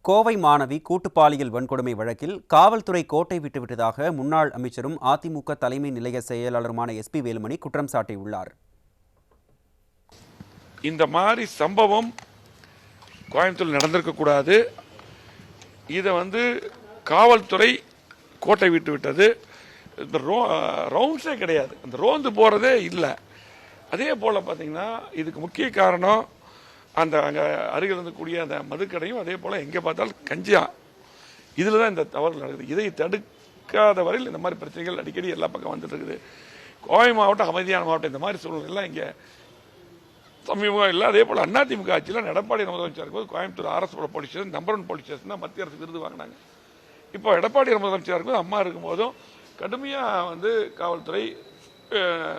கோவை மாணவி கூட்டுப்பாலியல் வன்கொடுமை வழக்கில் காவல்துறை கோட்டை விட்டுவிட்டதாக முன்னாள் அமைச்சரும் அதிமுக தலைமை நிலைய செயலாளருமான எஸ்பி வேலுமணி குற்றம் சாட்டியுள்ளார். இந்த மாதிரி சம்பவம் கோயம்புத்தூர் நடந்திருக்க கூடாது. இதை காவல்துறை கோட்டை விட்டு விட்டது. இந்த ரவுண்ட்ஸே கிடையாது, அந்த ரோந்து போறதே இல்லை. அதே போல பார்த்தீங்கன்னா இதுக்கு முக்கிய காரணம் அந்த அங்கே அருகில் இருந்தக்கூடிய அந்த மதுக்கடையும், அதே போல் எங்கே பார்த்தாலும் கஞ்சியா, இதில் தான் இந்த தவறு நடக்குது. இதை தடுக்காத வரையில் இந்த மாதிரி பிரச்சனைகள் அடிக்கடி எல்லா பக்கம் வந்துட்டு இருக்குது. கோவை மாவட்டம் அமைதியான மாவட்டம். இந்த மாதிரி சூழ்நிலைலாம் இங்கே சமீபம் இல்லை. அதே போல் அதிமுக ஆட்சியில் எடப்பாடி முதலமைச்சர் இருக்கும்போது கோயம்புத்தூர் அரசு police station number 1 police station தான் மத்திய அரசு விருது வாங்கினாங்க. இப்போ எடப்பாடி முதலமைச்சர் இருக்கும்போது அம்மா இருக்கும்போதும் கடுமையாக காவல்துறை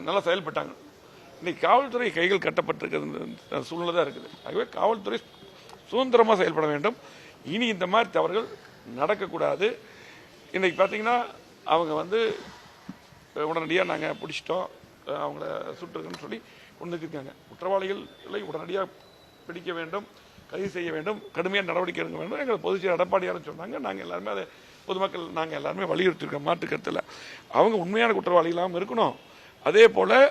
நல்லா செயல்பட்டாங்க. இன்னைக்கு காவல்துறை கைகள் கட்டப்பட்டிருக்கிற சூழ்நிலை தான் இருக்குது. ஆகவே காவல்துறை சுதந்திரமாக செயல்பட வேண்டும். இனி இந்த மாதிரி தவறுகள் நடக்கக்கூடாது. இன்னைக்கு பார்த்தீங்கன்னா அவங்க உடனடியாக நாங்கள் பிடிச்சிட்டோம், அவங்கள சுட்டுருக்குன்னு சொல்லி கொண்டு வச்சிருக்காங்க. குற்றவாளிகளை உடனடியாக பிடிக்க வேண்டும், கைது செய்ய வேண்டும், கடுமையான நடவடிக்கை எடுக்க வேண்டும். எங்கள் பொதுச்செயலாளர் எடப்பாடியார்னு சொன்னாங்க. நாங்கள் எல்லாருமே அதை பொதுமக்கள் நாங்கள் எல்லாருமே வலியுறுத்திருக்கோம். மாற்றுக்கருத்தில் அவங்க உண்மையான குற்றவாளிகளாகவும் இருக்கணும். அதே போல்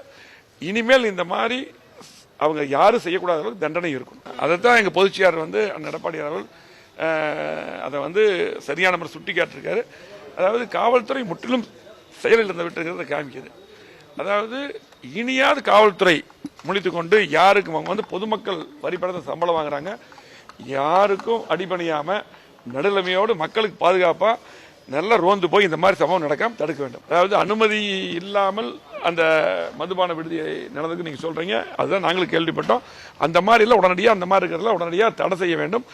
இனிமேல் இந்த மாதிரி அவங்க யாரும் செய்யக்கூடாத அளவுக்கு தண்டனை இருக்கும். அதைத்தான் எங்கள் பொதுச்செயலாளர் அண்ணன் எடப்பாடியார் அவர்கள் அதை சரியான முறை சுட்டி காட்டிருக்காரு. அதாவது காவல்துறை முற்றிலும் செயலில் இருந்த விட்டுருக்கிறத காமிக்குது. அதாவது இனியாவது காவல்துறை முழித்துக் கொண்டு யாருக்கும் பொதுமக்கள் வரிப்படத்தை சம்பளம் வாங்குறாங்க, யாருக்கும் அடிபணியாம நடுநிலைமையோடு மக்களுக்கு பாதுகாப்பா நல்லா ரோந்து போய் இந்த மாதிரி சம்பவம் நடக்காம தடுக்க வேண்டும். அதாவது அனுமதி இல்லாமல் அந்த மதுபான விடுதியை நடந்ததுக்கு நீங்க சொல்றீங்க, அதுதான் நாங்களும் கேள்விப்பட்டோம். அந்த மாதிரி எல்லாம் உடனடியாக அந்த மாதிரி இருக்கிறதுல உடனடியாக தடை செய்ய வேண்டும்.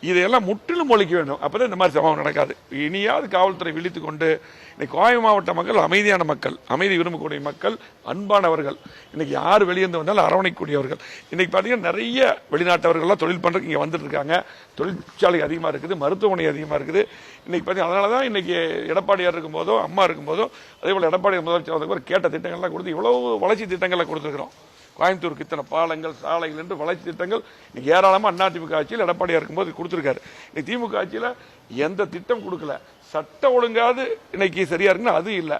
இதையெல்லாம் முற்றிலும் ஒழிக்க வேண்டும். அப்பதான் இந்த மாதிரி சம்பவம் நடக்காது. இனியாவது காவல்துறை விழித்துக் கொண்டு இன்னைக்கு கோவை மாவட்ட மக்கள் அமைதியான மக்கள், அமைதி விரும்பக்கூடிய மக்கள், அன்பானவர்கள். இன்னைக்கு யார் வெளியேந்து வந்தாலும் அரவணைக்கூடியவர்கள். இன்னைக்கு பார்த்தீங்கன்னா நிறைய வெளிநாட்டவர்கள்லாம் தொழில் பண்றதுக்கு இங்கே வந்துட்டு இருக்காங்க. தொழிற்சாலை அதிகமாக இருக்குது, மருத்துவமனை அதிகமாக இருக்குது. இன்னைக்கு பார்த்தீங்கன்னா அதனால தான் இன்னைக்கு எடப்பாடியார் இருக்கும்போதோ அம்மா இருக்கும்போதோ அதே போல் எடப்பாடி முதலமைச்சர் கேட்ட திட்டங்கள்லாம் கொடுத்து இவ்வளவு வளர்ச்சி திட்டங்களை கொடுத்துருக்கிறோம். கோயம்புத்தூருக்கு இத்தனை பாலங்கள், சாலைகள் என்று வளர்ச்சி திட்டங்கள் இன்னைக்கு ஏராளமாக அதிமுக ஆட்சியில் எடப்பாடியார் இருக்கும்போது கொடுத்துருக்காரு. இன்னைக்கு திமுக ஆட்சியில் எந்த திட்டம் கொடுக்கல. சட்ட ஒழுங்காது இன்னைக்கு சரியா இருக்குன்னா அது இல்லை.